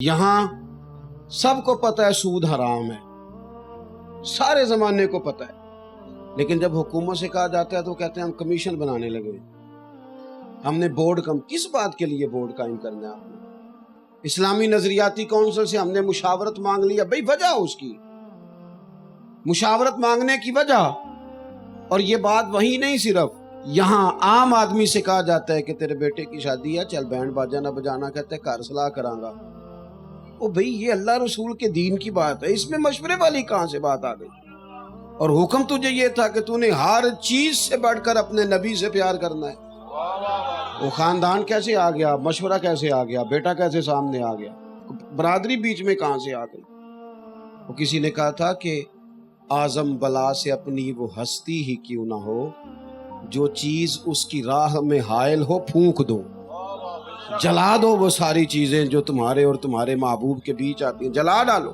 یہاں سب کو پتہ ہے سود حرام ہے، سارے زمانے کو پتہ ہے، لیکن جب حکومت سے کہا جاتا ہے تو کہتے ہیں ہم کمیشن بنانے لگے، ہم نے بورڈ کس بات کے لیے بورڈ قائم کرنا ہے؟ آپ نے اسلامی نظریاتی کونسل سے ہم نے مشاورت مانگ لیا، بھئی وجہ اس کی مشاورت مانگنے کی وجہ، اور یہ بات وہی نہیں، صرف یہاں عام آدمی سے کہا جاتا ہے کہ تیرے بیٹے کی شادی ہے، چل بینڈ باجا نہ بجانا، کہتے ہیں گھر صلاح کراں گا۔ او بھئی یہ اللہ رسول کے دین کی بات ہے، اس میں مشورے والی کہاں سے بات آ گئی؟ اور حکم تجھے یہ تھا کہ تو نے ہر چیز سے بڑھ کر اپنے نبی سے پیار کرنا ہے۔ وہ خاندان کیسے آ گیا، مشورہ کیسے آ گیا، بیٹا کیسے سامنے آ گیا، برادری بیچ میں کہاں سے آ گئی؟ وہ کسی نے کہا تھا کہ اعظم بلا سے اپنی وہ ہستی ہی کیوں نہ ہو، جو چیز اس کی راہ میں حائل ہو پھونک دو، جلا دو وہ ساری چیزیں جو تمہارے اور تمہارے محبوب کے بیچ آتی ہیں، جلا ڈالو۔